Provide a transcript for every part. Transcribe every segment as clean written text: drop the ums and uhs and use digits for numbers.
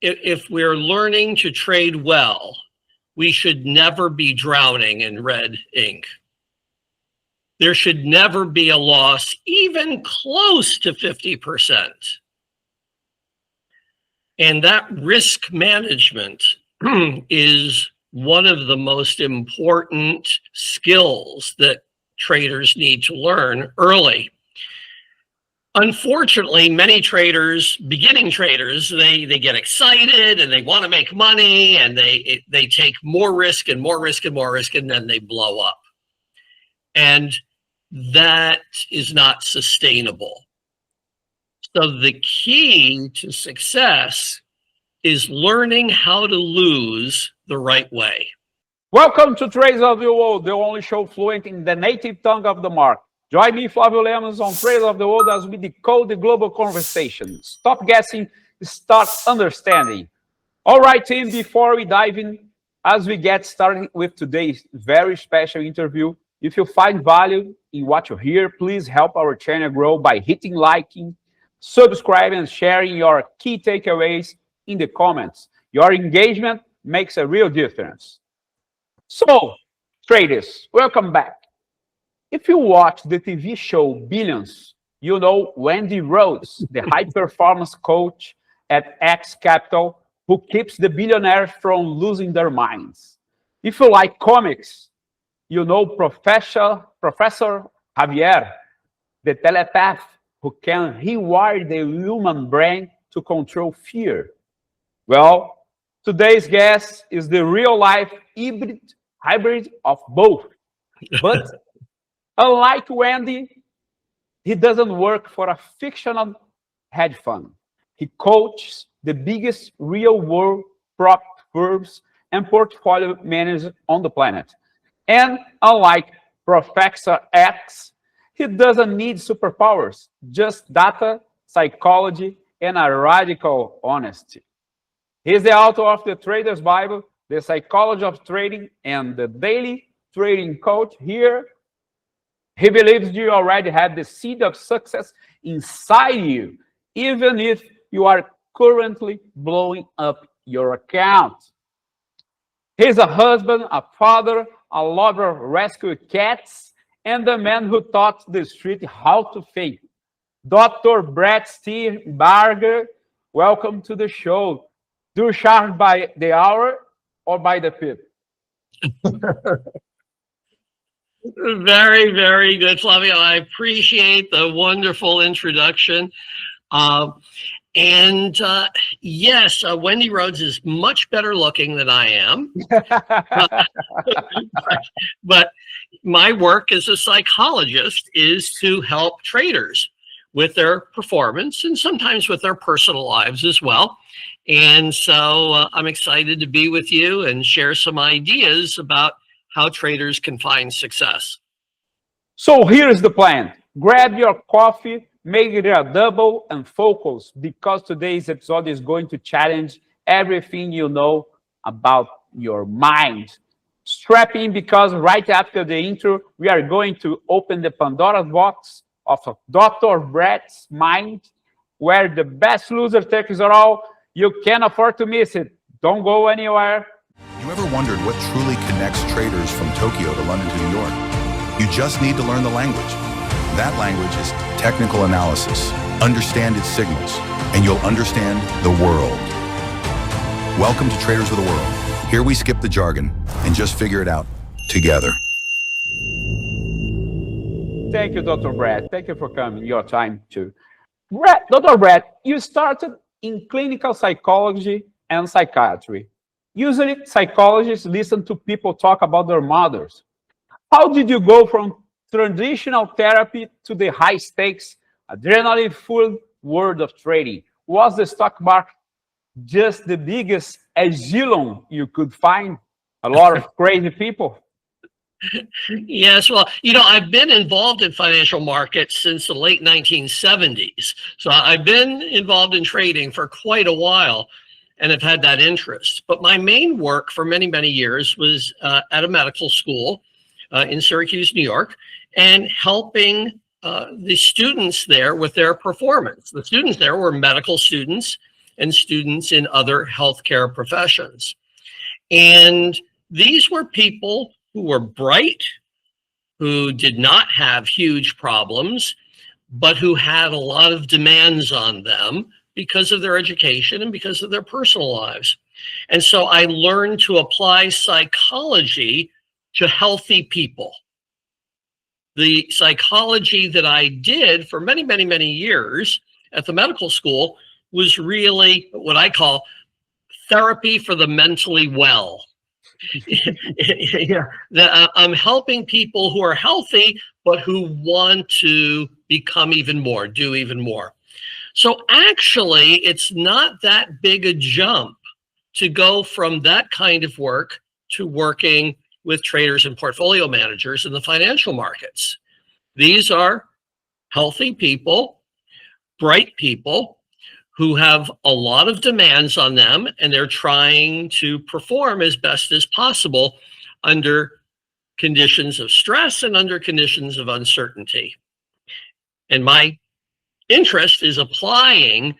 if we're learning to trade well, we should never be drowning in red ink. There should never be a loss even close to 50%. And that risk management is one of the most important skills that traders need to learn early. Unfortunately, many traders, beginning traders, they get excited and they want to make money, and they take more risk and more risk and more risk, and then they blow up. And that is not sustainable. So the key to success is learning how to lose the right way. Welcome to Trades of the World, the only show fluent in the native tongue of the market. Join me, Flávio Lemos, on Trades of the World as we decode the global conversation. Stop guessing, start understanding. All right, team, before we dive in, as we get started with today's very special interview, if you find value in what you hear, please help our channel grow by hitting liking, subscribing, and sharing your key takeaways in the comments. Your engagement makes a real difference. So, traders, welcome back. If you watch the TV show Billions, you know Wendy Rhoades, the high-performance coach at X Capital, who keeps the billionaires from losing their minds. If you like comics, you know Professor Javier, the telepath who can rewire the human brain to control fear. Well, today's guest is the real-life hybrid of both. But unlike Wendy, he doesn't work for a fictional hedge fund. He coaches the biggest real-world prop firms and portfolio managers on the planet. And unlike Professor X, he doesn't need superpowers, just data, psychology, and a radical honesty. He's the author of The Trader's Bible, The Psychology of Trading, and The Daily Trading Coach. Here, he believes you already have the seed of success inside you, even if you are currently blowing up your account. He's a husband, a father, a lover of rescue cats, and the man who taught the street how to fake. Dr. Brett Steenbarger, welcome to the show. Do you charge by the hour or by the pip? Very, very good, Flavio. I appreciate the wonderful introduction. Yes, Wendy Rhoades is much better looking than I am. but my work as a psychologist is to help traders with their performance and sometimes with their personal lives as well. And so I'm excited to be with you and share some ideas about how traders can find success. So here's the plan. Grab your coffee, make it a double, and focus, because today's episode is going to challenge everything you know about your mind. Strap in, because right after the intro, we are going to open the Pandora's box of Dr. Brett's mind, where the best loser takes it all. You can't afford to miss it. Don't go anywhere. You ever wondered what truly connects traders from Tokyo to London to New York? You just need to learn the language. That language is technical analysis. Understand its signals, and you'll understand the world. Welcome to Traders of the World. Here we skip the jargon and just figure it out together. Thank you, Dr. Brett. Thank you for coming. Your time too. Dr. Brett, you started in clinical psychology and psychiatry. Usually, psychologists listen to people talk about their mothers. How did you go from traditional therapy to the high-stakes, adrenaline-fueled world of trading? Was the stock market just the biggest asylum you could find? A lot of crazy people. Yes, well, I've been involved in financial markets since the late 1970s. So I've been involved in trading for quite a while and have had that interest. But my main work for many, many years was at a medical school in Syracuse, New York, and helping the students there with their performance. The students there were medical students, and students in other healthcare professions. And these were people who were bright, who did not have huge problems, but who had a lot of demands on them because of their education and because of their personal lives. And so I learned to apply psychology to healthy people. The psychology that I did for many, many, many years at the medical school was really what I call therapy for the mentally well. I'm helping people who are healthy, but who want to become even more, do even more. So actually, it's not that big a jump to go from that kind of work to working with traders and portfolio managers in the financial markets. These are healthy people, bright people, who have a lot of demands on them, and they're trying to perform as best as possible under conditions of stress and under conditions of uncertainty. And my interest is applying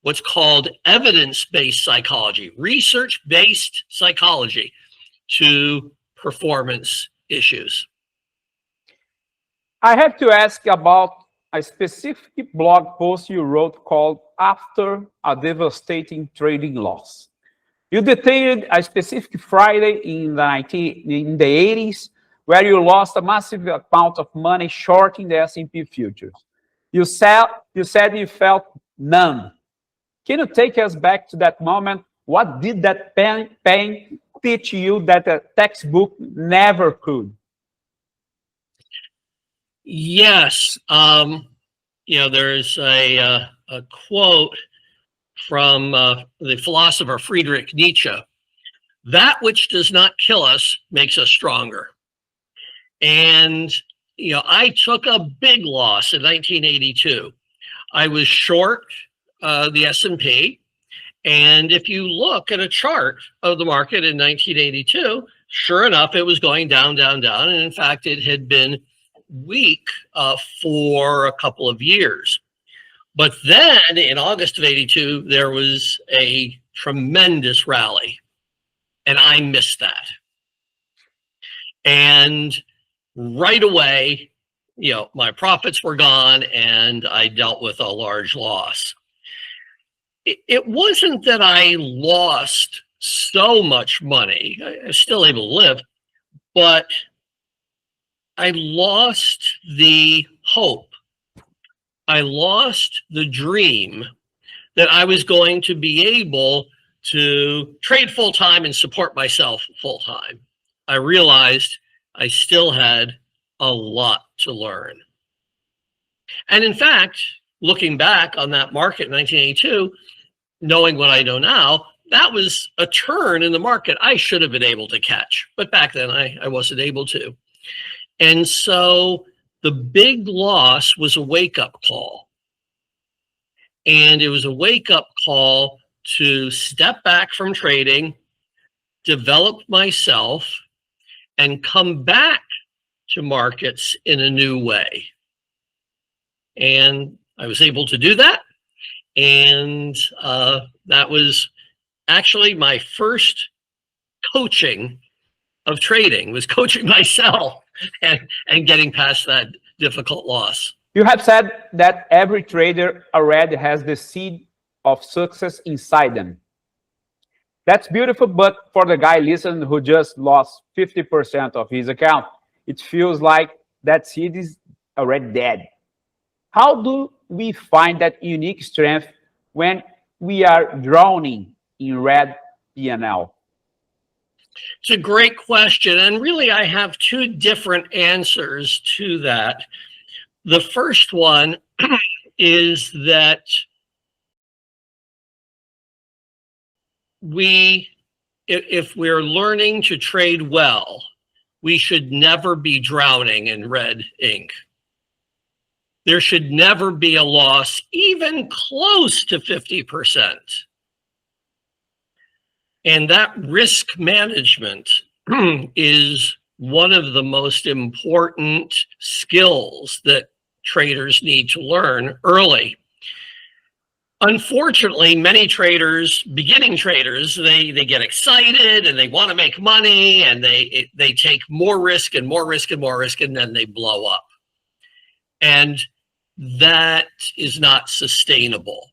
what's called evidence-based psychology, research-based psychology, to performance issues. I have to ask about a specific blog post you wrote called After a Devastating Trading Loss. You detailed a specific Friday in the 80s where you lost a massive amount of money shorting the S&P futures. You said you felt numb. Can you take us back to that moment? What did that pain teach you that a textbook never could? Yes. There's a quote from the philosopher Friedrich Nietzsche: "That which does not kill us makes us stronger." And, I took a big loss in 1982. I was short the S&P. And if you look at a chart of the market in 1982, sure enough, it was going down, down, down. And in fact, it had been weak for a couple of years. But then in August of 82, there was a tremendous rally. And I missed that. And right away, my profits were gone and I dealt with a large loss. It wasn't that I lost so much money. I was still able to live, but I lost the hope. I lost the dream that I was going to be able to trade full-time and support myself full-time. I realized I still had a lot to learn. And in fact, looking back on that market in 1982, knowing what I know now, that was a turn in the market I should have been able to catch. But back then, I wasn't able to. And so the big loss was a wake-up call. And it was a wake-up call to step back from trading, develop myself, and come back to markets in a new way. And I was able to do that. And that was actually my first coaching of trading, was coaching myself and getting past that difficult loss. You have said that every trader already has the seed of success inside them. That's beautiful, but for the guy listening who just lost 50% of his account, it feels like that seed is already dead. How do we find that unique strength when we are drowning in red P&L? It's a great question. And really, I have two different answers to that. The first one is that if we're learning to trade well, we should never be drowning in red ink. There should never be a loss even close to 50%. And that risk management is one of the most important skills that traders need to learn early. Unfortunately, many traders, beginning traders, they get excited and they want to make money, and they take more risk and more risk and more risk, and then they blow up. And that is not sustainable.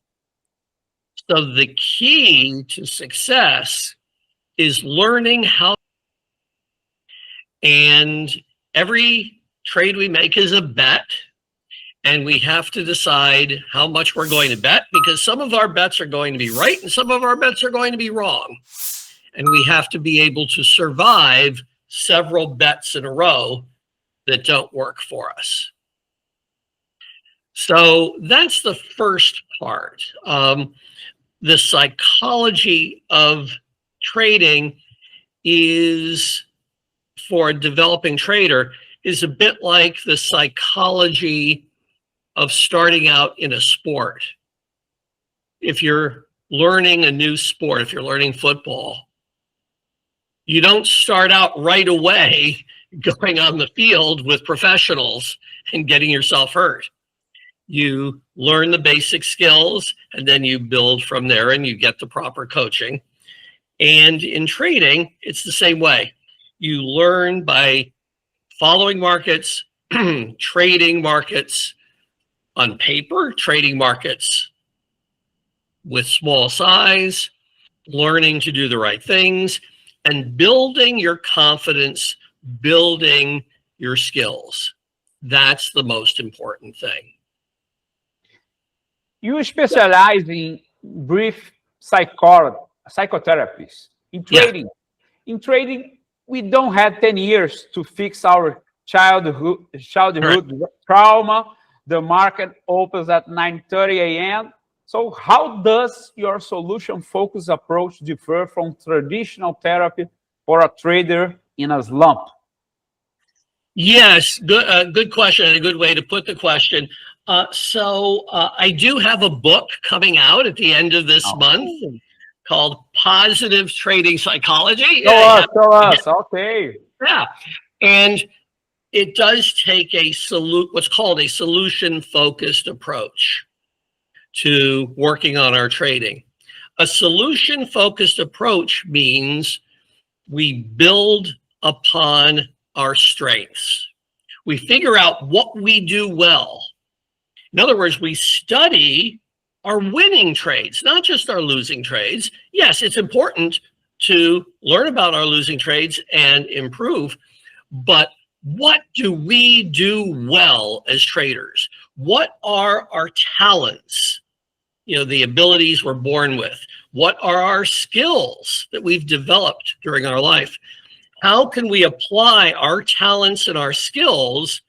So the key to success is learning how, and every trade we make is a bet. And we have to decide how much we're going to bet, because some of our bets are going to be right and some of our bets are going to be wrong. And we have to be able to survive several bets in a row that don't work for us. So that's the first part. The psychology of trading is, for a developing trader, is a bit like the psychology of starting out in a sport. If you're learning a new sport, if you're learning football, you don't start out right away going on the field with professionals and getting yourself hurt. You learn the basic skills and then you build from there and you get the proper coaching. And in trading, it's the same way. You learn by following markets, trading markets on paper, trading markets with small size, learning to do the right things, and building your confidence, building your skills. That's the most important thing. You specialize in brief psychotherapies. In trading, we don't have 10 years to fix our childhood trauma. The market opens at 9:30 a.m. So how does your solution-focused approach differ from traditional therapy for a trader in a slump? Yes, good question, and a good way to put the question. So I do have a book coming out at the end of this month called Positive Trading Psychology. Show us. Okay. Yeah, and it does take what's called a solution-focused approach to working on our trading. A solution-focused approach means we build upon our strengths. We figure out what we do well. In other words, we study our winning trades, not just our losing trades. Yes, it's important to learn about our losing trades and improve, but what do we do well as traders? What are our talents? The abilities we're born with. What are our skills that we've developed during our life? How can we apply our talents and our skills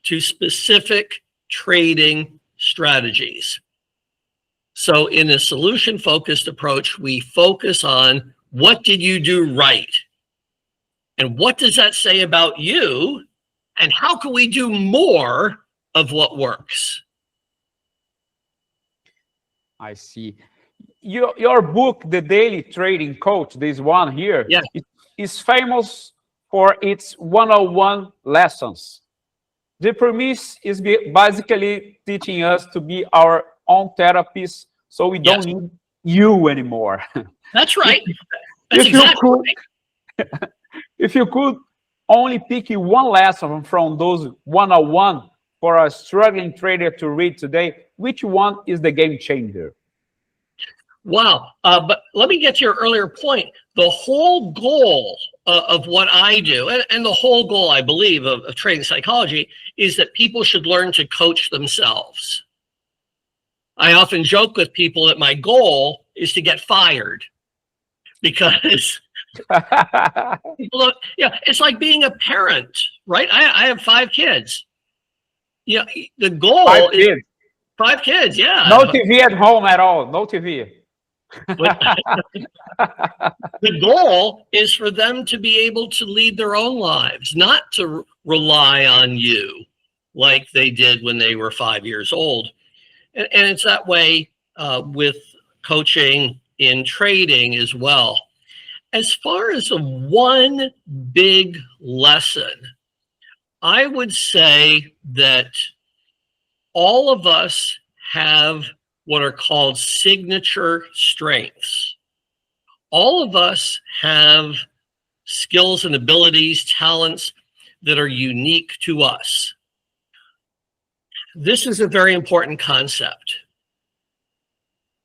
to specific trading strategies? So in a solution-focused approach, we focus on what did you do right? And what does that say about you? And how can we do more of what works? I see. Your book, The Daily Trading Coach, this one here, is famous for its 101 lessons. The premise is basically teaching us to be our own therapists, so we don't need you anymore. That's right. That's exactly right. If you could only pick one lesson from those 101 for a struggling trader to read today, which one is the game changer? Wow. But let me get to your earlier point. The whole goal of what I do, and the whole goal, I believe, of trading psychology is that people should learn to coach themselves. I often joke with people that my goal is to get fired, because it's like being a parent, right? I have 5 kids. The goal is 5 kids, yeah. No TV at home at all, no TV. The goal is for them to be able to lead their own lives, not to rely on you like they did when they were 5 years old. And it's that way with coaching in trading as well. As far as one big lesson, I would say that all of us have what are called signature strengths. All of us have skills and abilities, talents that are unique to us. This is a very important concept.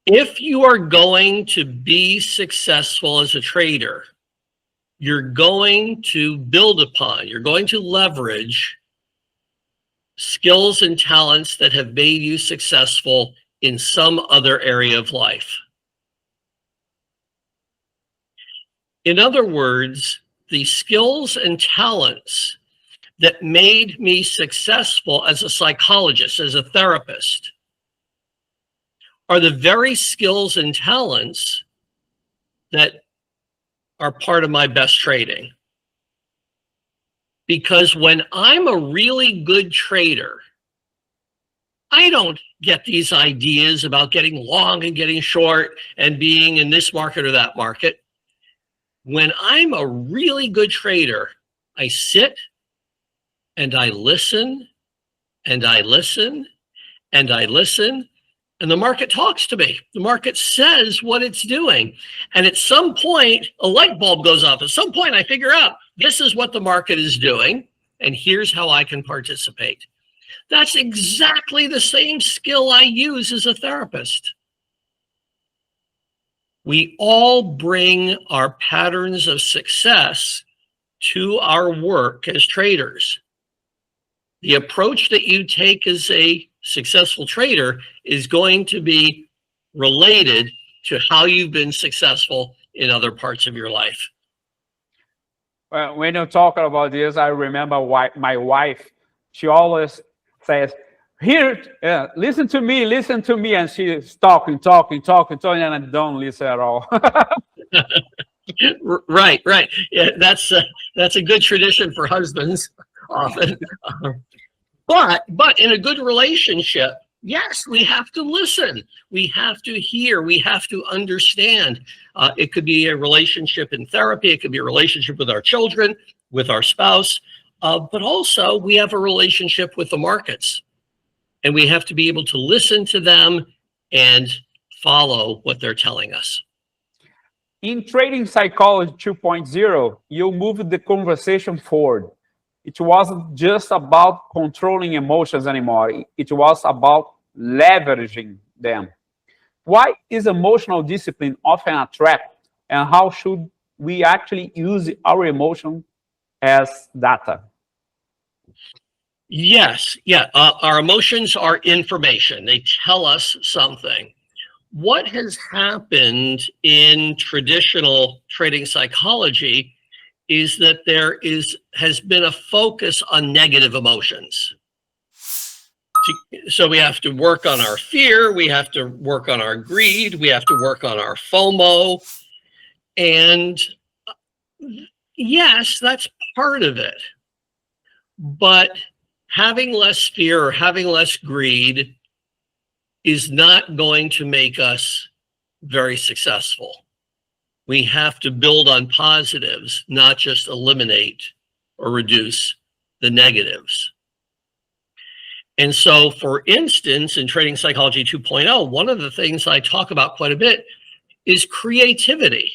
If you are going to be successful as a trader, you're going to build upon, you're going to leverage skills and talents that have made you successful in some other area of life. In other words, the skills and talents that made me successful as a psychologist, as a therapist, are the very skills and talents that are part of my best trading. Because when I'm a really good trader, I don't get these ideas about getting long and getting short and being in this market or that market. When I'm a really good trader, I sit and I listen and I listen and I listen, and the market talks to me. The market says what it's doing. And at some point, a light bulb goes off. At some point, I figure out this is what the market is doing, and here's how I can participate. That's exactly the same skill I use as a therapist. We all bring our patterns of success to our work as traders. The approach that you take as a successful trader is going to be related to how you've been successful in other parts of your life. Well, when you're talking about this, I remember my wife, she always says, here, listen to me, and she's talking, and I don't listen at all. Right. Yeah, that's a good tradition for husbands often. But in a good relationship, yes, we have to listen. We have to hear. We have to understand. It could be a relationship in therapy. It could be a relationship with our children, with our spouse. But also, we have a relationship with the markets. And we have to be able to listen to them and follow what they're telling us. In Trading Psychology 2.0, you moved the conversation forward. It wasn't just about controlling emotions anymore. It was about leveraging them. Why is emotional discipline often a trap? And how should we actually use our emotion as data? Yes, our emotions are information. They tell us something. What has happened in traditional trading psychology is that there has been a focus on negative emotions. So we have to work on our fear, we have to work on our greed, we have to work on our FOMO. And yes, that's part of it. But having less fear or having less greed is not going to make us very successful. We have to build on positives, not just eliminate or reduce the negatives. And so, for instance, in Trading Psychology 2.0, one of the things I talk about quite a bit is creativity.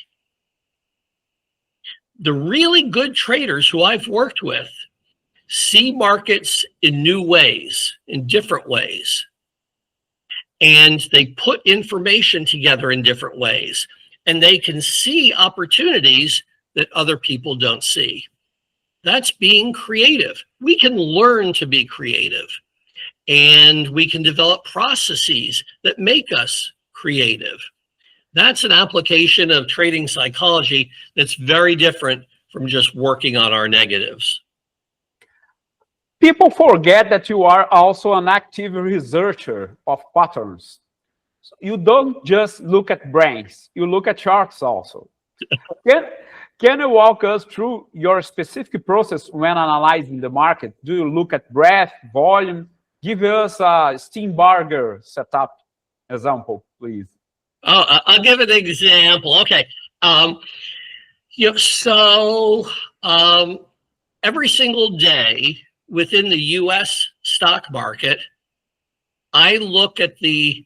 The really good traders who I've worked with see markets in new ways, in different ways. And they put information together in different ways. And they can see opportunities that other people don't see. That's being creative. We can learn to be creative. And we can develop processes that make us creative. That's an application of trading psychology that's very different from just working on our negatives. People forget that you are also an active researcher of patterns. You don't just look at brains, you look at charts also. Can you walk us through your specific process when analyzing the market? Do you look at breadth, volume? Give us a Steenbarger setup example, please. Oh, I'll give an example. Okay. Every single day within the US stock market, I look at the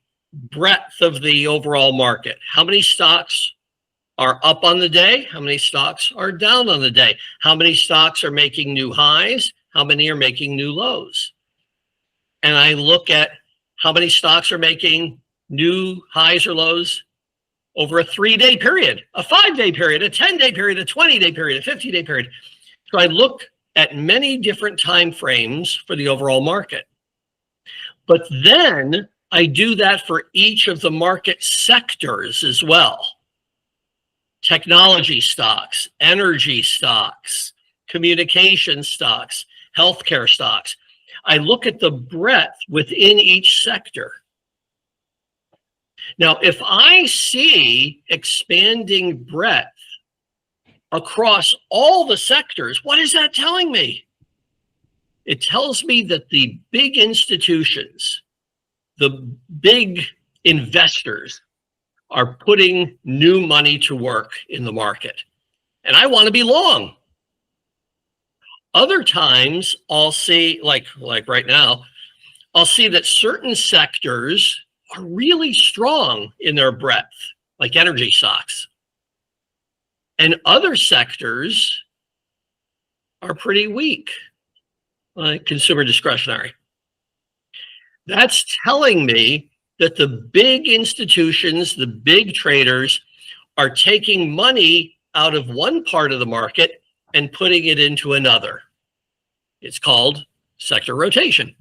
breadth of the overall market. How many stocks are up on the day? How many stocks are down on the day? How many stocks are making new highs? How many are making new lows? And I look at how many stocks are making new highs or lows over a 3-day period, a 5-day period, a 10-day period, a 20-day period, a 50-day period. So I look at many different time frames for the overall market. But then I do that for each of the market sectors as well. Technology stocks, energy stocks, communication stocks, healthcare stocks. I look at the breadth within each sector. Now, if I see expanding breadth across all the sectors, what is that telling me? It tells me that the big institutions, the big investors are putting new money to work in the market. And I want to be long. Other times I'll see, like right now, I'll see that certain sectors are really strong in their breadth, like energy stocks. And other sectors are pretty weak, like consumer discretionary. That's telling me that the big institutions, the big traders, are taking money out of one part of the market and putting it into another. It's called sector rotation.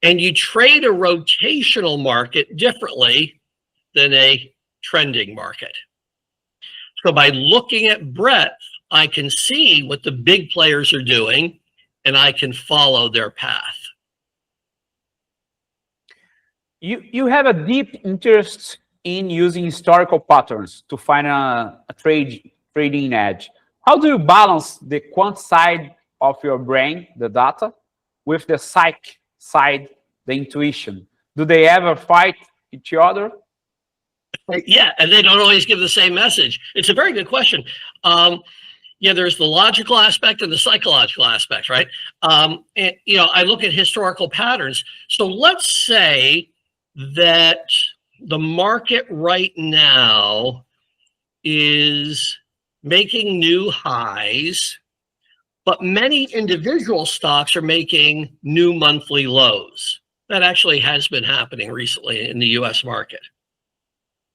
And you trade a rotational market differently than a trending market. So by looking at breadth, I can see what the big players are doing, and I can follow their path. You have a deep interest in using historical patterns to find a trading edge. How do you balance the quant side of your brain, the data, with the psych side, the intuition? Do they ever fight each other? Yeah, and they don't always give the same message. It's a very good question. Yeah, there's the logical aspect and the psychological aspect, right? And, you know, I look at historical patterns. So let's say that the market right now is making new highs, but many individual stocks are making new monthly lows. That actually has been happening recently in the US market.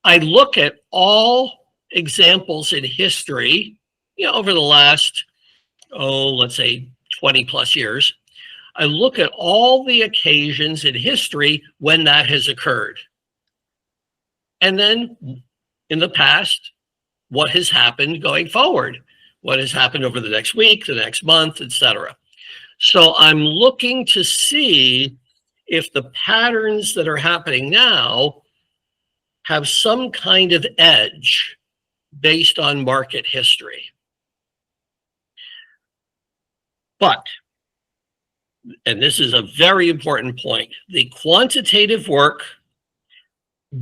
I look at all examples in history, you know, over the last, let's say 20 plus years. I look at all the occasions in history when that has occurred. And then in the past, what has happened going forward? What has happened over the next week, the next month, etc. So I'm looking to see if the patterns that are happening now have some kind of edge based on market history. But, and this is a very important point, the quantitative work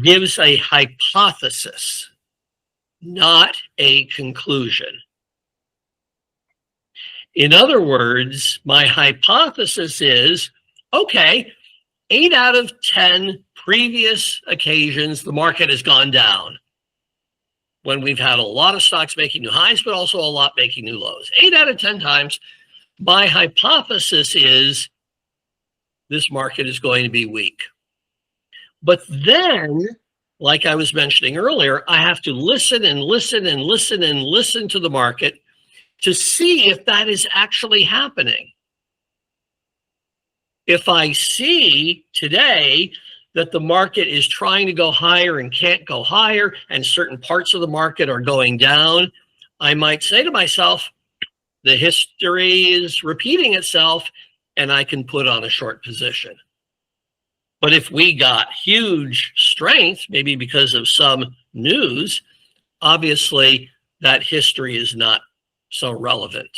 gives a hypothesis, not a conclusion. In other words, my hypothesis is, okay, 8 out of 10 previous occasions, the market has gone down when we've had a lot of stocks making new highs, but also a lot making new lows. 8 out of 10 times, my hypothesis is this market is going to be weak. But then, like I was mentioning earlier, I have to listen and listen and listen and listen to the market to see if that is actually happening. If I see today that the market is trying to go higher and can't go higher, and certain parts of the market are going down, I might say to myself, the history is repeating itself, and I can put on a short position. But if we got huge strength, maybe because of some news, obviously that history is not so relevant.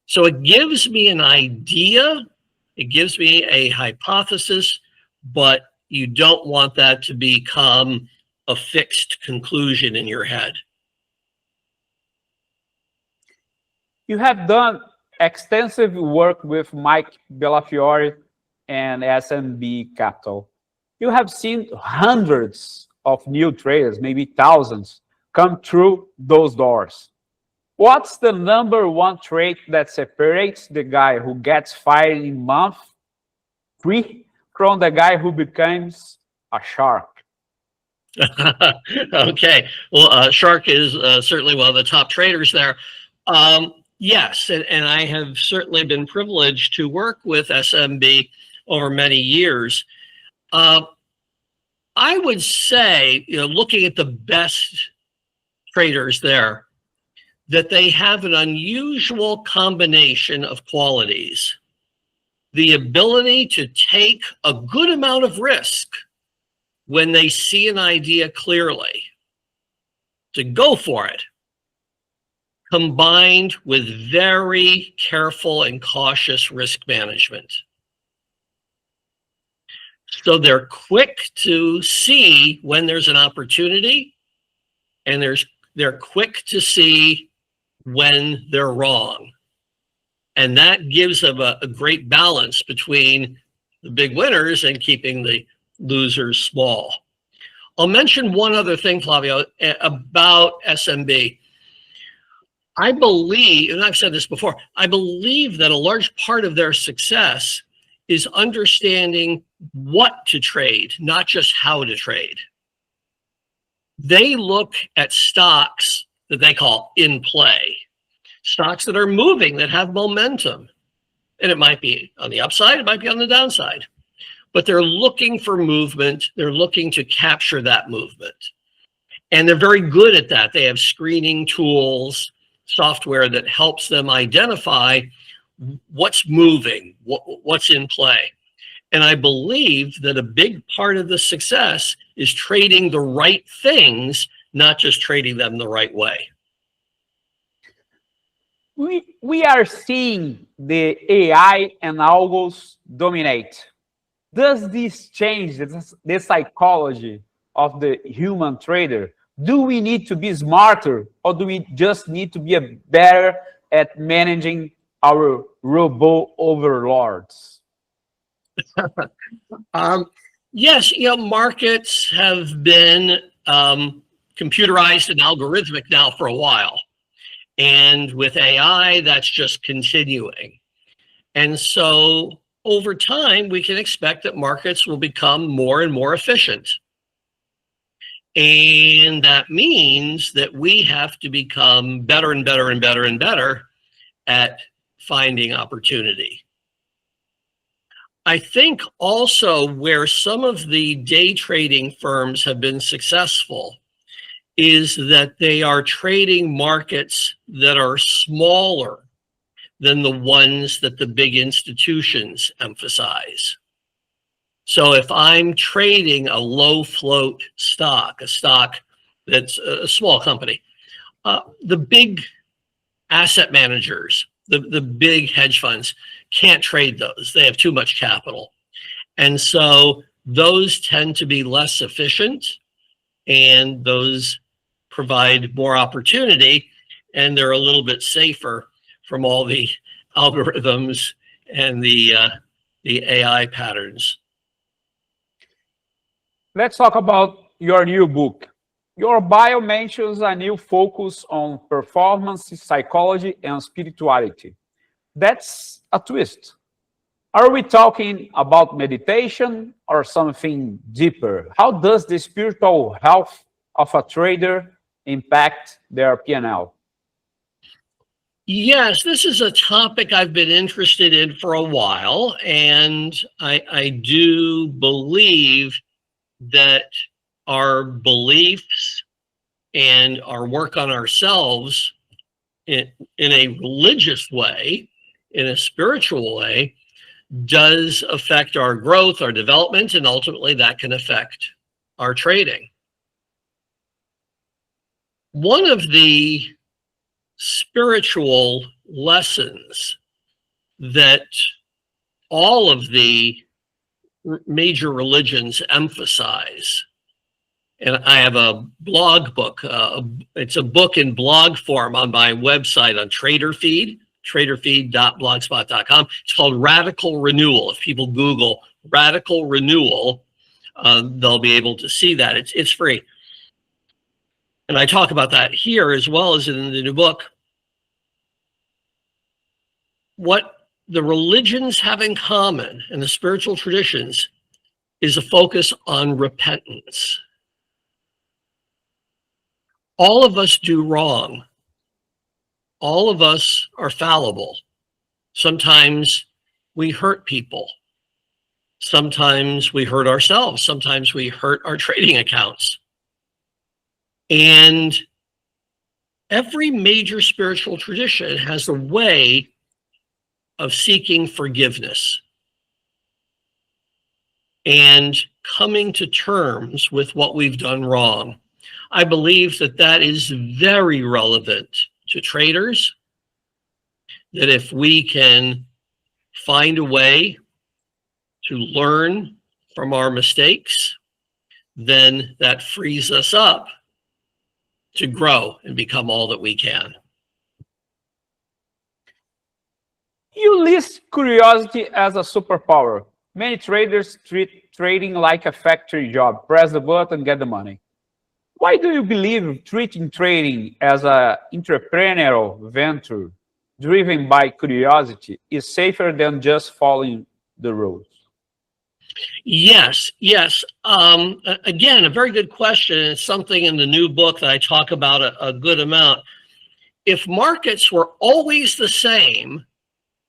So it gives me an idea, it gives me a hypothesis, but you don't want that to become a fixed conclusion in your head. You have done extensive work with Bellafiore and SMB Capital. You have seen hundreds of new traders, maybe thousands, come through those doors. What's the number one trait that separates the guy who gets fired in month 3 from the guy who becomes a shark? Okay. Well, Shark is certainly one of the top traders there. Yes, and I have certainly been privileged to work with SMB over many years. I would say, looking at the best traders there, that they have an unusual combination of qualities. The ability to take a good amount of risk when they see an idea clearly, to go for it, combined with very careful and cautious risk management. So they're quick to see when there's an opportunity, and they're quick to see when they're wrong. And that gives them a great balance between the big winners and keeping the losers small. I'll mention one other thing, Flavio, about SMB. I believe, and I've said this before, I believe that a large part of their success is understanding what to trade, not just how to trade. They look at stocks that they call in play, stocks that are moving, that have momentum. And it might be on the upside, it might be on the downside. But they're looking for movement. They're looking to capture that movement. And they're very good at that. They have screening tools, software that helps them identify what's moving, what's in play. And I believe that a big part of the success is trading the right things, not just trading them the right way. We are seeing the AI and algos dominate. Does this change the psychology of the human trader? Do we need to be smarter, or do we just need to be better at managing our robot overlords? Yes, markets have been computerized and algorithmic now for a while. And with AI, that's just continuing. And so over time, we can expect that markets will become more and more efficient. And that means that we have to become better and better and better and better at finding opportunity. I think also where some of the day trading firms have been successful is that they are trading markets that are smaller than the ones that the big institutions emphasize. So if I'm trading a low float stock, a stock that's a small company, the big asset managers, the big hedge funds can't trade those. They have too much capital. And so those tend to be less efficient, and those provide more opportunity, and they're a little bit safer from all the algorithms and the AI patterns. Let's talk about your new book. Your bio mentions a new focus on performance, psychology, and spirituality. That's a twist. Are we talking about meditation or something deeper? How does the spiritual health of a trader impact their P&L? Yes, this is a topic I've been interested in for a while, and I do believe that our beliefs and our work on ourselves in a religious way, in a spiritual way, does affect our growth, our development, and ultimately that can affect our trading. One of the spiritual lessons that all of the major religions emphasize, and I have a blog book, it's a book in blog form on my website on TraderFeed, traderfeed.blogspot.com. It's called Radical Renewal. If people Google Radical Renewal, they'll be able to see that. It's free. And I talk about that here as well as in the new book. What the religions have in common and the spiritual traditions is a focus on repentance. All of us do wrong. All of us are fallible. Sometimes we hurt people. Sometimes we hurt ourselves. Sometimes we hurt our trading accounts. And every major spiritual tradition has a way of seeking forgiveness and coming to terms with what we've done wrong. I believe that that is very relevant to traders, that if we can find a way to learn from our mistakes, then that frees us up to grow and become all that we can. You list curiosity as a superpower. Many traders treat trading like a factory job. Press the button, get the money. Why do you believe treating trading as an entrepreneurial venture driven by curiosity is safer than just following the rules? Yes. Again, a very good question. It's something in the new book that I talk about a good amount. If markets were always the same,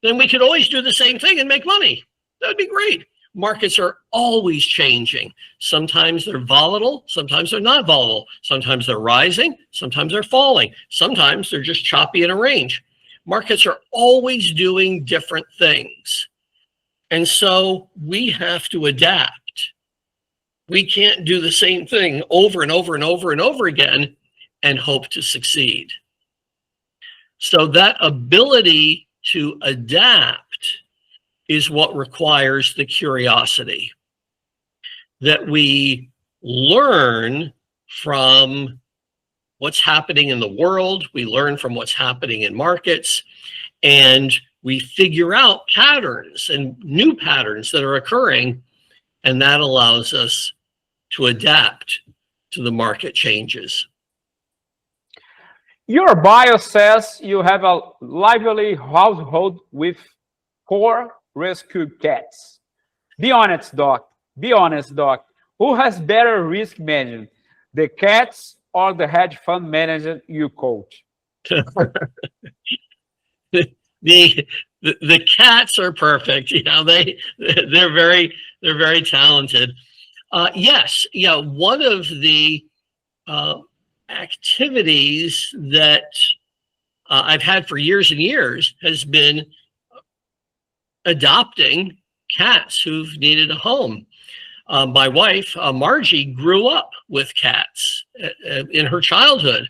then we could always do the same thing and make money. That would be great. Markets are always changing. Sometimes they're volatile, sometimes they're not volatile. Sometimes they're rising, sometimes they're falling. Sometimes they're just choppy in a range. Markets are always doing different things. And so we have to adapt. We can't do the same thing over and over and over and over again and hope to succeed. So that ability to adapt is what requires the curiosity, that we learn from what's happening in the world, we learn from what's happening in markets, and we figure out patterns and new patterns that are occurring, and that allows us to adapt to the market changes. Your bio says you have a lively household with 4 rescued cats. Be honest, Doc. Be honest, Doc. Who has better risk management, the cats or the hedge fund manager you coach? The cats are perfect. You know, they're very talented. Yes, yeah. One of the activities that I've had for years and years has been adopting cats who've needed a home. My wife, Margie, grew up with cats in her childhood.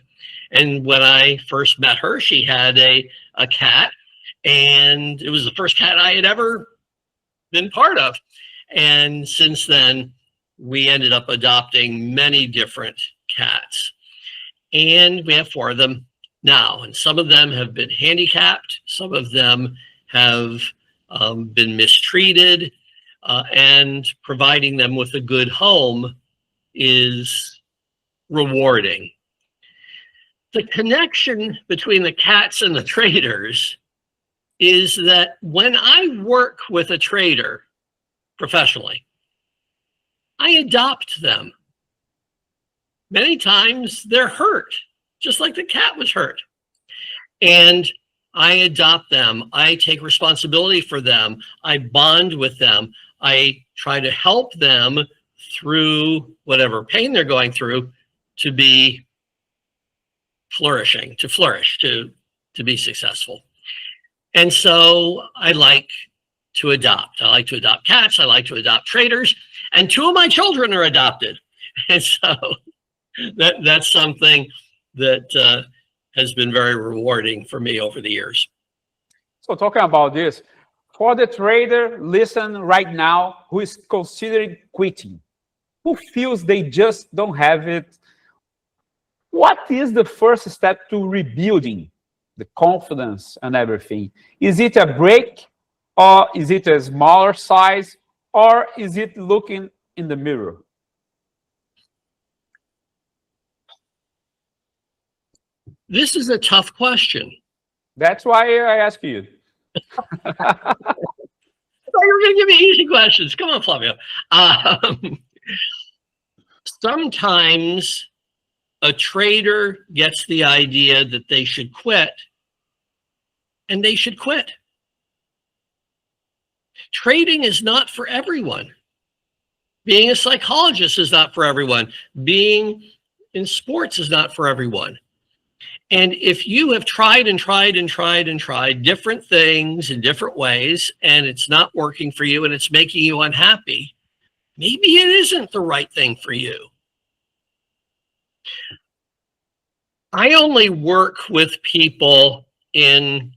And when I first met her, she had a cat, and it was the first cat I had ever been part of. And since then, we ended up adopting many different cats. And we have 4 of them now. And some of them have been handicapped. Some of them have been mistreated. And providing them with a good home is rewarding. The connection between the cats and the traders is that when I work with a trader professionally, I adopt them. Many times they're hurt, just like the cat was hurt. And I adopt them. I take responsibility for them. I bond with them. I try to help them through whatever pain they're going through to be flourishing, to flourish, to be successful. And so I like to adopt. I like to adopt cats. I like to adopt traders. And 2 of my children are adopted. And so that's something that has been very rewarding for me over the years. So talking about this, for the trader, listen right now, who is considering quitting, who feels they just don't have it, what is the first step to rebuilding the confidence and everything? Is it a break, or is it a smaller size, or is it looking in the mirror? This is a tough question. That's why I ask you. I thought you were going to give me easy questions. Come on, Flavio. Sometimes a trader gets the idea that they should quit, and they should quit. Trading is not for everyone. Being a psychologist is not for everyone. Being in sports is not for everyone. And if you have tried and tried and tried and tried different things in different ways, and it's not working for you and it's making you unhappy, maybe it isn't the right thing for you. I only work with people in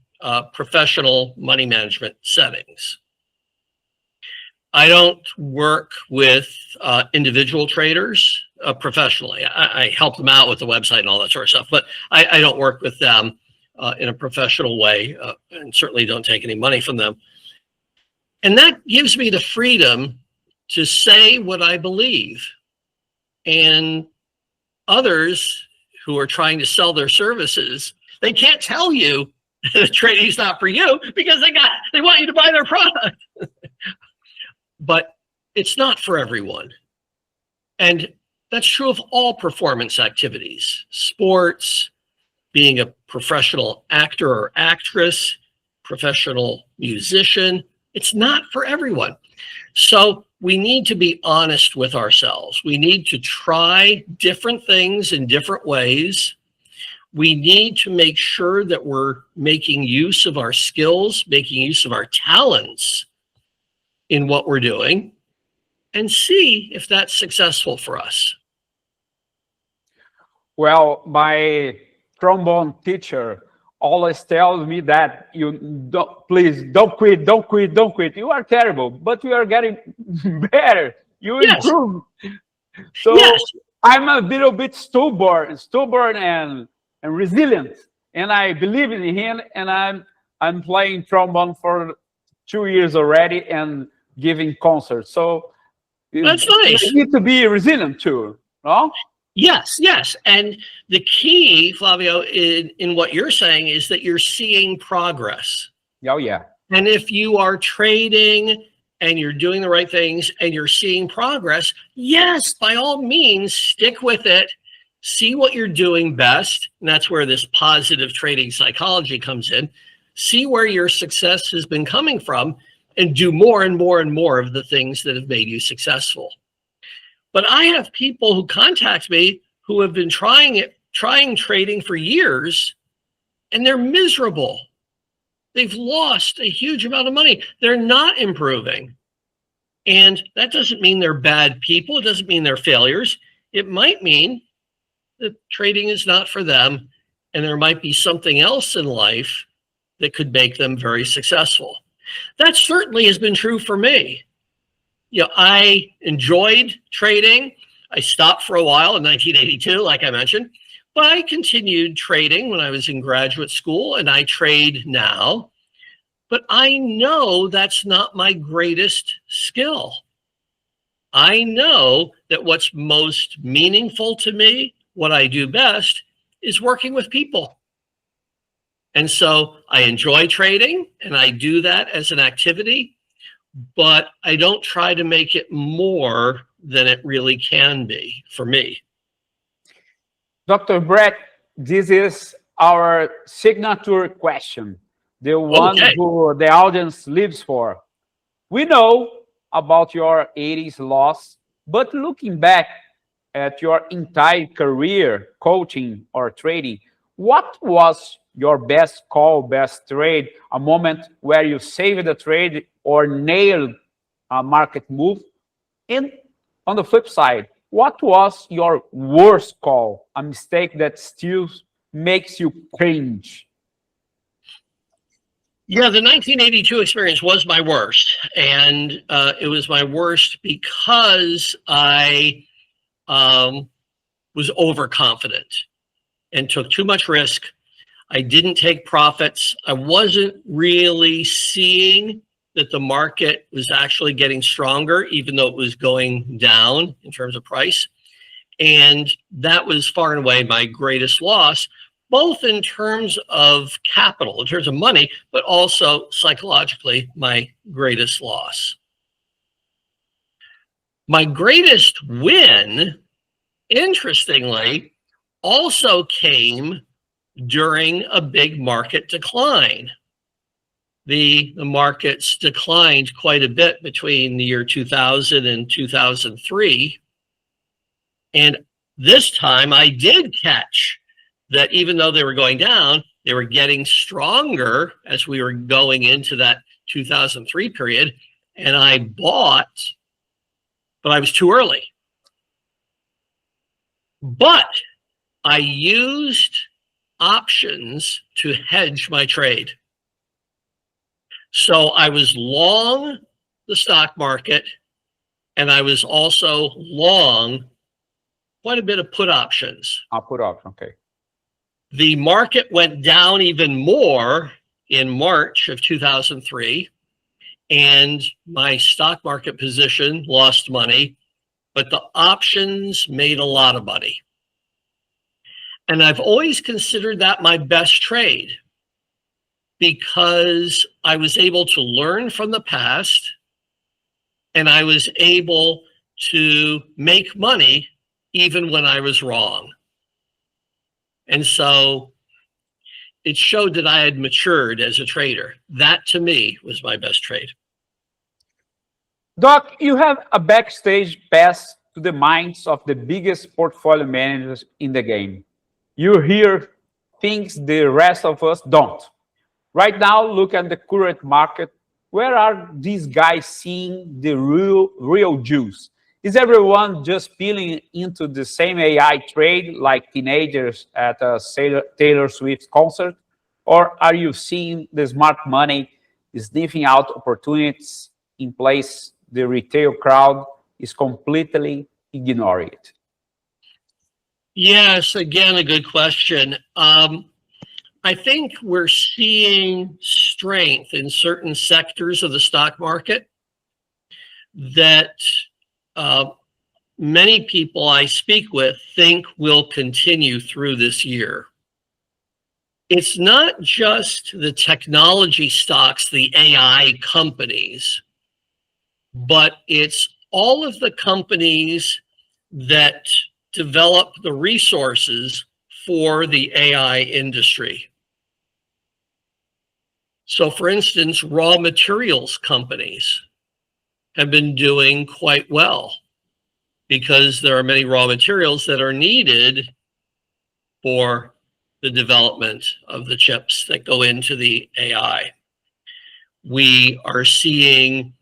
professional money management settings. I don't work with individual traders professionally. I help them out with the website and all that sort of stuff, but I don't work with them in a professional way, and certainly don't take any money from them. And that gives me the freedom to say what I believe. And others who are trying to sell their services, they can't tell you that trading is not for you because they want you to buy their product. But it's not for everyone. And that's true of all performance activities, sports, being a professional actor or actress, professional musician. It's not for everyone. So we need to be honest with ourselves. We need to try different things in different ways. We need to make sure that we're making use of our skills, making use of our talents in what we're doing, and see if that's successful for us. Well, my trombone teacher always tells me that please don't quit, don't quit, don't quit. You are terrible, but you are getting better. You improve. So I'm a little bit stubborn and resilient, and I believe in him. And I'm playing trombone for 2 years already and giving concerts. So that's nice. You need to be resilient too, no? Yes. And the key, Flavio, in what you're saying is that you're seeing progress. Oh, yeah. And if you are trading and you're doing the right things and you're seeing progress, yes, by all means, stick with it. See what you're doing best. And that's where this positive trading psychology comes in. See where your success has been coming from and do more and more and more of the things that have made you successful. But I have people who contact me who have been trying trading for years, and they're miserable. They've lost a huge amount of money. They're not improving. And that doesn't mean they're bad people. It doesn't mean they're failures. It might mean that trading is not for them, and there might be something else in life that could make them very successful. That certainly has been true for me. You know, I enjoyed trading. I stopped for a while in 1982, like I mentioned, but I continued trading when I was in graduate school, and I trade now. But I know that's not my greatest skill. I know that what's most meaningful to me, what I do best, is working with people. And so I enjoy trading, and I do that as an activity, but I don't try to make it more than it really can be for me. Dr. Brett, this is our signature question, the one who the audience lives for. We know about your 80s loss, but looking back at your entire career, coaching or trading, what was your best call, best trade, a moment where you saved a trade or nailed a market move? And on the flip side, what was your worst call, a mistake that still makes you cringe? Yeah, the 1982 experience was my worst. And it was my worst because I was overconfident and took too much risk. I didn't take profits. I wasn't really seeing that the market was actually getting stronger, even though it was going down in terms of price. And that was far and away my greatest loss, both in terms of capital, in terms of money, but also psychologically, my greatest loss. My greatest win, interestingly, also came during a big market decline. The markets declined quite a bit between the year 2000 and 2003. And this time I did catch that even though they were going down, they were getting stronger as we were going into that 2003 period. And I bought, but I was too early. But I used options to hedge my trade. So I was long the stock market, and I was also long quite a bit of put options. Put option, okay. The market went down even more in March of 2003, and my stock market position lost money, but the options made a lot of money. And I've always considered that my best trade, because I was able to learn from the past, and I was able to make money even when I was wrong. And so it showed that I had matured as a trader. That, to me, was my best trade. Doc, you have a backstage pass to the minds of the biggest portfolio managers in the game. You hear things the rest of us don't. Right now, look at the current market. Where are these guys seeing the real juice? Is everyone just peeling into the same AI trade like teenagers at a Taylor Swift concert? Or are you seeing the smart money sniffing out opportunities in place the retail crowd is completely ignoring it? Yes, again, a good question. I think we're seeing strength in certain sectors of the stock market that many people I speak with think will continue through this year. It's not just the technology stocks, the AI companies, but it's all of the companies that develop the resources for the AI industry. So for instance, raw materials companies have been doing quite well because there are many raw materials that are needed for the development of the chips that go into the AI. We are seeing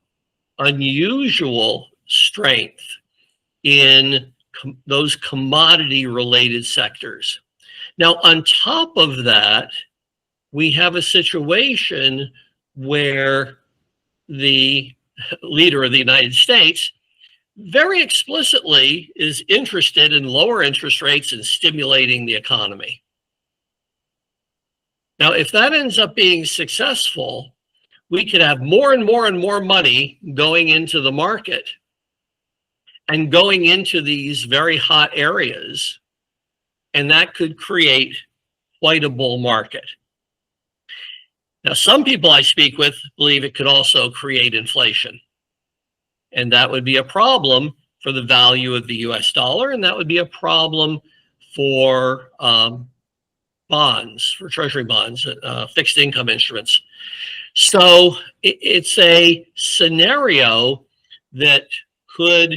unusual strength in those commodity-related sectors. Now, on top of that, we have a situation where the leader of the United States very explicitly is interested in lower interest rates and stimulating the economy. Now, if that ends up being successful, we could have more and more and more money going into the market and going into these very hot areas, and that could create quite a bull market. Now, some people I speak with believe it could also create inflation, and that would be a problem for the value of the US dollar, and that would be a problem for bonds, for treasury bonds, fixed income instruments. So it's a scenario that could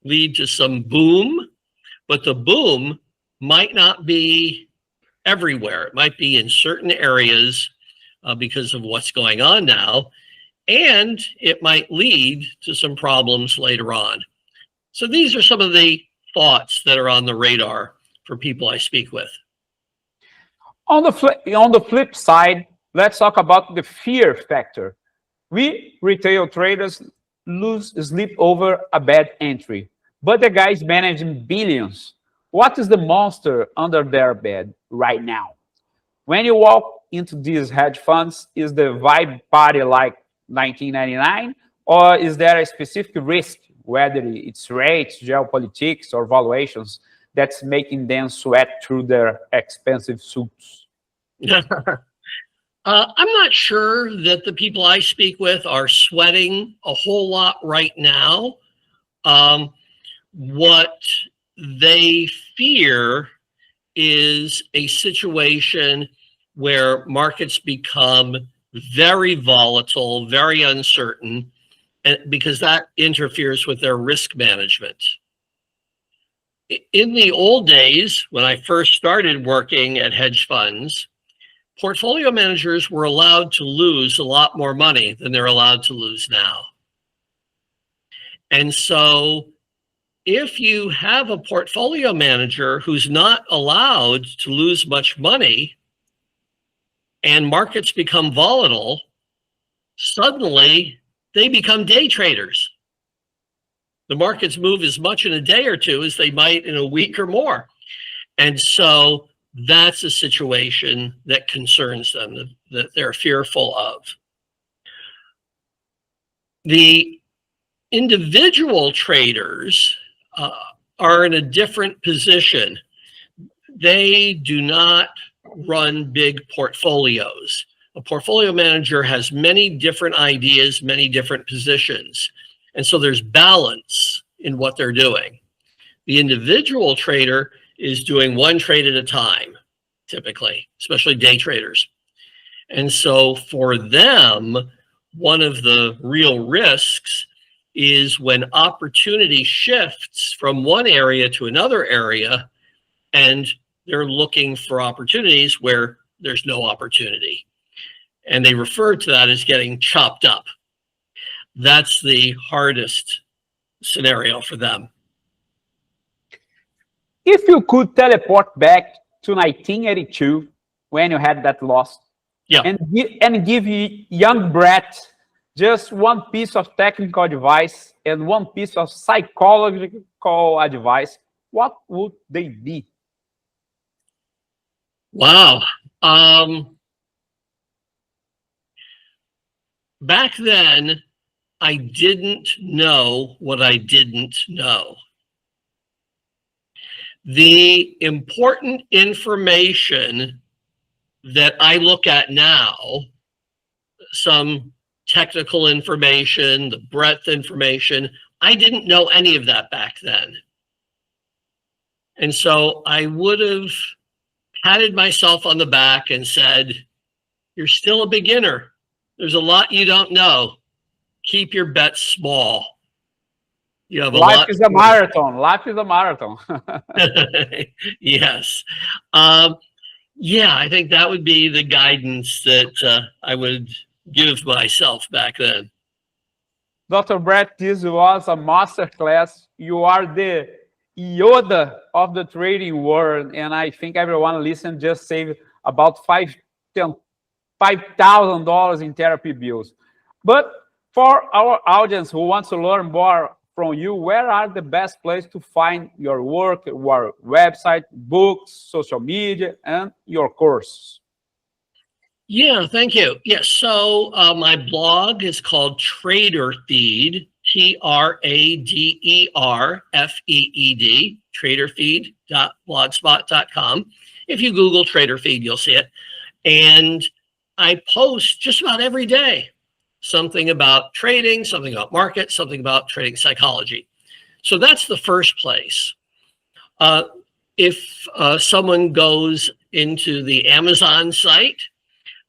lead to some boom, but the boom might not be everywhere. It might be in certain areas because of what's going on now, and it might lead to some problems later on. So these are some of the thoughts that are on the radar for people I speak with. On the flip side, let's talk about the fear factor. We retail traders lose sleep over a bad entry, but the guys managing billions. What is the monster under their bed right now? When you walk into these hedge funds, is the vibe party like 1999, or is there a specific risk, whether it's rates, geopolitics, or valuations, that's making them sweat through their expensive suits? I'm not sure that the people I speak with are sweating a whole lot right now. What they fear is a situation where markets become very volatile, very uncertain, and because that interferes with their risk management. In the old days, when I first started working at hedge funds, portfolio managers were allowed to lose a lot more money than they're allowed to lose now. And so if you have a portfolio manager who's not allowed to lose much money and markets become volatile, suddenly they become day traders. The markets move as much in a day or two as they might in a week or more. And so that's a situation that concerns them, that they're fearful of. The individual traders are in a different position. They do not run big portfolios. A portfolio manager has many different ideas, many different positions. And so there's balance in what they're doing. The individual trader is doing one trade at a time, typically, especially day traders. And so for them, one of the real risks is when opportunity shifts from one area to another area, and they're looking for opportunities where there's no opportunity. And they refer to that as getting chopped up. That's the hardest scenario for them. If you could teleport back to 1982, when you had that loss, yeah, and give young Brett just one piece of technical advice and one piece of psychological advice, what would they be? Wow. Back then, I didn't know what I didn't know. The important information that I look at now, some technical information, the breadth information, I didn't know any of that back then. And so I would have patted myself on the back and said, you're still a beginner. There's a lot you don't know. Keep your bets small. You have Life is a marathon. Life is a marathon. Yes. Yeah, I think that would be the guidance that I would give myself back then. Dr. Brett, this was a masterclass. You are the Yoda of the trading world, and I think everyone listening just saved about $5,000 in therapy bills. But for our audience who wants to learn more from you, where are the best places to find your work, your website, books, social media, and your course? Yeah, thank you. Yes, so my blog is called Trader Feed, TraderFeed, traderfeed.blogspot.com. If you Google Trader Feed, you'll see it. And I post just about every day something about trading, something about markets, something about trading psychology. So that's the first place. If someone goes into the Amazon site,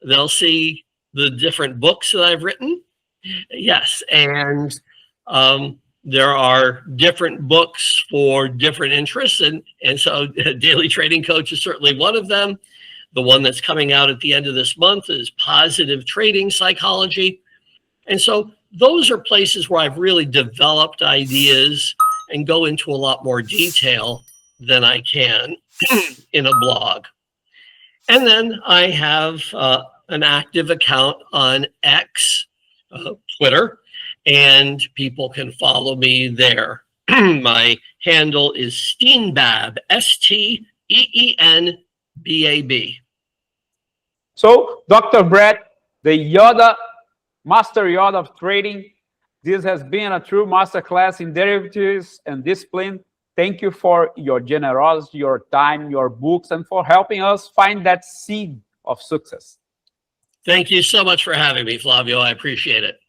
they'll see the different books that I've written. Yes, and there are different books for different interests, and so Daily Trading Coach is certainly one of them. The one that's coming out at the end of this month is Positive Trading Psychology. And so those are places where I've really developed ideas and go into a lot more detail than I can in a blog. And then I have an active account on X, Twitter, and people can follow me there. My handle is Steenbab, STEENBAB. So, Dr. Brett, the Yoda master yacht of trading. This has been a true masterclass in derivatives and discipline. Thank you for your generosity, your time, your books, and for helping us find that seed of success. Thank you so much for having me, Flavio. I appreciate it.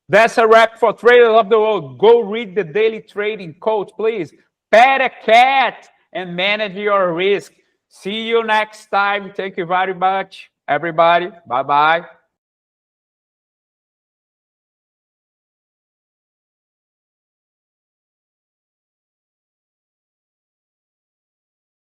That's a wrap for Traders of the World. Go read the Daily Trading Coach, please. Pet a cat and manage your risk. See you next time. Thank you very much, everybody. Bye-bye.